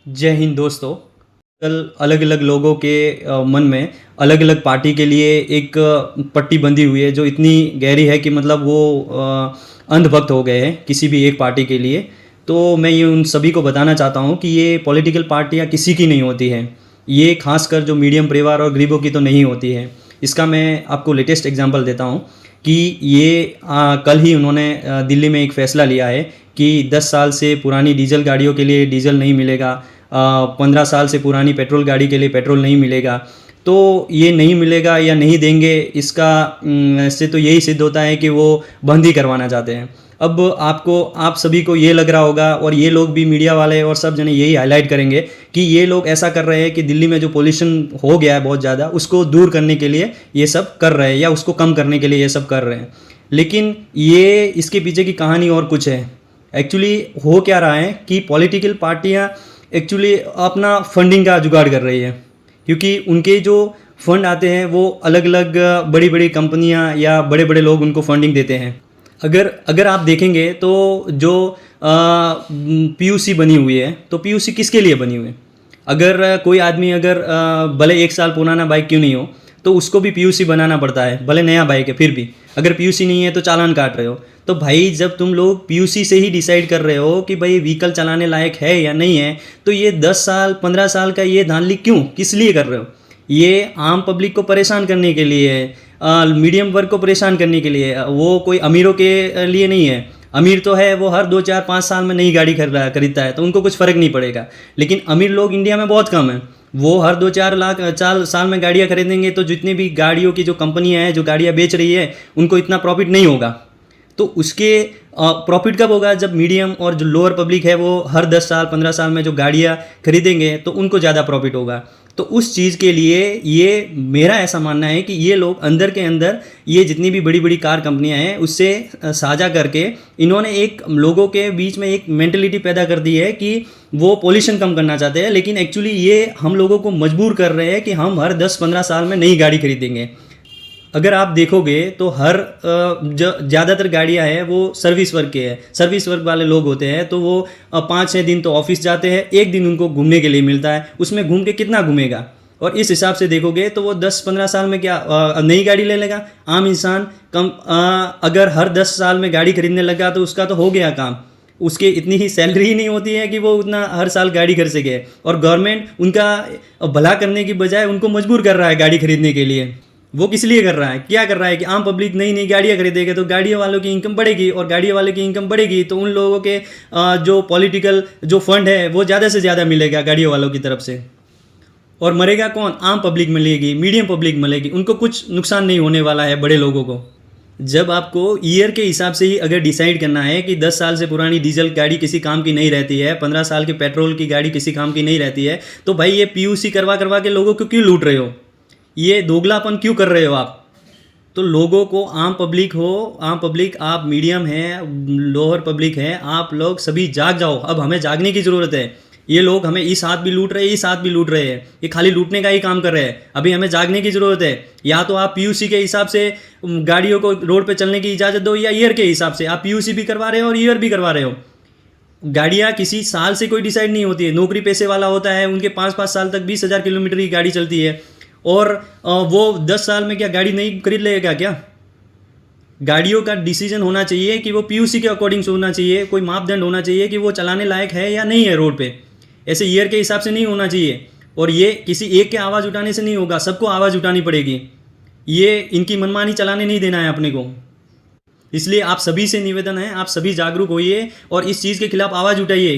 जय हिंद दोस्तों। कल अलग अलग लोगों के मन में अलग अलग पार्टी के लिए एक पट्टी बंधी हुई है जो इतनी गहरी है कि मतलब वो अंधभक्त हो गए हैं किसी भी एक पार्टी के लिए। तो मैं ये उन सभी को बताना चाहता हूँ कि ये पॉलिटिकल पार्टियाँ किसी की नहीं होती हैं। ये खासकर जो मीडियम परिवार और गरीबों की तो नहीं होती है। इसका मैं आपको लेटेस्ट एग्जांपल देता हूँ कि ये कल ही उन्होंने दिल्ली में एक फ़ैसला लिया है कि 10 साल से पुरानी डीजल गाड़ियों के लिए डीजल नहीं मिलेगा, 15 साल से पुरानी पेट्रोल गाड़ी के लिए पेट्रोल नहीं मिलेगा। तो ये नहीं मिलेगा या नहीं देंगे, इसका इससे तो यही सिद्ध होता है कि वो बंद ही करवाना चाहते हैं। अब आप सभी को ये लग रहा होगा और ये लोग भी, मीडिया वाले और सब जने यही हाईलाइट करेंगे कि ये लोग ऐसा कर रहे हैं कि दिल्ली में जो पोल्यूशन हो गया है बहुत ज़्यादा, उसको दूर करने के लिए ये सब कर रहे हैं या उसको कम करने के लिए ये सब कर रहे हैं। लेकिन ये इसके पीछे की कहानी और कुछ है। एक्चुअली हो क्या रहा है कि पॉलिटिकल पार्टियां एक्चुअली अपना फंडिंग का जुगाड़ कर रही है, क्योंकि उनके जो फंड आते हैं वो अलग अलग बड़ी बड़ी कंपनियां या बड़े बड़े लोग उनको फंडिंग देते हैं। अगर अगर आप देखेंगे तो जो पीयूसी बनी हुई है, तो पीयूसी किसके लिए बनी हुई है? अगर कोई आदमी अगर भले 1 साल पुराना बाइक क्यों नहीं हो, तो उसको भी पीयूसी बनाना पड़ता है। भले नया बाइक है फिर भी अगर पीयूसी नहीं है तो चालान काट रहे हो। तो भाई जब तुम लोग पीयूसी से ही डिसाइड कर रहे हो कि भाई व्हीकल चलाने लायक है या नहीं है, तो ये 10 साल 15 साल का ये धांधली क्यों, किस लिए कर रहे हो? ये आम पब्लिक को परेशान करने के लिए है, मीडियम वर्ग को परेशान करने के लिए। वो कोई अमीरों के लिए नहीं है। अमीर तो है, वो हर 2 4 5 साल में नई गाड़ी खरीदता है तो उनको कुछ फ़र्क नहीं पड़ेगा। लेकिन अमीर लोग इंडिया में बहुत कम हैं। वो हर 2 4 साल में गाड़ियाँ खरीदेंगे तो जितनी भी गाड़ियों की जो कंपनियाँ हैं जो गाड़ियाँ बेच रही है उनको इतना प्रॉफिट नहीं होगा। तो उसके प्रॉफिट कब होगा? जब मीडियम और जो लोअर पब्लिक है वो हर 10 साल 15 साल में जो गाड़ियाँ खरीदेंगे तो उनको ज़्यादा प्रॉफिट होगा। तो उस चीज़ के लिए ये मेरा ऐसा मानना है कि ये लोग अंदर के अंदर ये जितनी भी बड़ी बड़ी कार कंपनियां हैं उससे साझा करके इन्होंने एक लोगों के बीच में एक मेंटलिटी पैदा कर दी है कि वो पोल्यूशन कम करना चाहते हैं। लेकिन एक्चुअली ये हम लोगों को मजबूर कर रहे हैं कि हम हर 10 15 साल में नई गाड़ी खरीदेंगे। अगर आप देखोगे तो हर जो ज़्यादातर गाड़ियां हैं वो सर्विस वर्क के हैं, सर्विस वर्क वाले लोग होते हैं। तो वो 5 6 दिन तो ऑफिस जाते हैं, एक दिन उनको घूमने के लिए मिलता है। उसमें घूम के कितना घूमेगा? और इस हिसाब से देखोगे तो वो 10 15 साल में क्या नई गाड़ी ले लेगा? आम इंसान कम अगर हर 10 साल में गाड़ी खरीदने लगा तो उसका तो हो गया काम। उसके इतनी ही सैलरी ही नहीं होती है कि वो उतना हर साल गाड़ी खरीद सके। और गवर्नमेंट उनका भला करने की बजाय उनको मजबूर कर रहा है गाड़ी खरीदने के लिए। वो किस लिए कर रहा है? क्या कर रहा है कि आम पब्लिक नई नई गाड़ियाँ खरीदेगा तो गाड़ियों वालों की इनकम बढ़ेगी, और गाड़ियों वालों की इनकम बढ़ेगी तो उन लोगों के जो पॉलिटिकल जो फंड है वो ज़्यादा से ज़्यादा मिलेगा गाड़ियों वालों की तरफ से। और मरेगा कौन? आम पब्लिक मिलेगी, मीडियम पब्लिक मिलेगी। उनको कुछ नुकसान नहीं होने वाला है बड़े लोगों को। जब आपको ईयर के हिसाब से ही अगर डिसाइड करना है कि 10 साल से पुरानी डीजल गाड़ी किसी काम की नहीं रहती है, 15 साल की पेट्रोल की गाड़ी किसी काम की नहीं रहती है, तो भाई ये पीयूसी करवा करवा के लोगों को क्यों लूट रहे हो? ये दोगलापन क्यों कर रहे हो आप? तो लोगों को, आम पब्लिक हो, आम पब्लिक, आप मीडियम है, लोअर पब्लिक है, आप लोग सभी जाग जाओ। अब हमें जागने की ज़रूरत है। ये लोग हमें इस हाथ भी लूट रहे हैं, इस हाथ भी लूट रहे हैं। ये खाली लूटने का ही काम कर रहे हैं। अभी हमें जागने की ज़रूरत है। या तो आप पीयूसी के हिसाब से गाड़ियों को रोड पे चलने की इजाज़त दो, या ईयर के हिसाब से। आप पीयूसी भी करवा रहे हो और ईयर भी करवा रहे हो। गाड़ियाँ किसी साल से कोई डिसाइड नहीं होती है। नौकरी पेशे वाला होता है, उनके 5 5 साल तक 20,000 किलोमीटर की गाड़ी चलती है। और वो 10 साल में क्या गाड़ी नहीं खरीद लेगा क्या? गाड़ियों का डिसीजन होना चाहिए कि वो पीयूसी के अकॉर्डिंग से होना चाहिए। कोई मापदंड होना चाहिए कि वो चलाने लायक है या नहीं है रोड पे। ऐसे ईयर के हिसाब से नहीं होना चाहिए। और ये किसी एक के आवाज़ उठाने से नहीं होगा, सबको आवाज़ उठानी पड़ेगी। ये इनकी मनमानी चलाने नहीं देना है अपने को। इसलिए आप सभी से निवेदन है, आप सभी जागरूक होइए और इस चीज़ के खिलाफ आवाज़ उठाइए।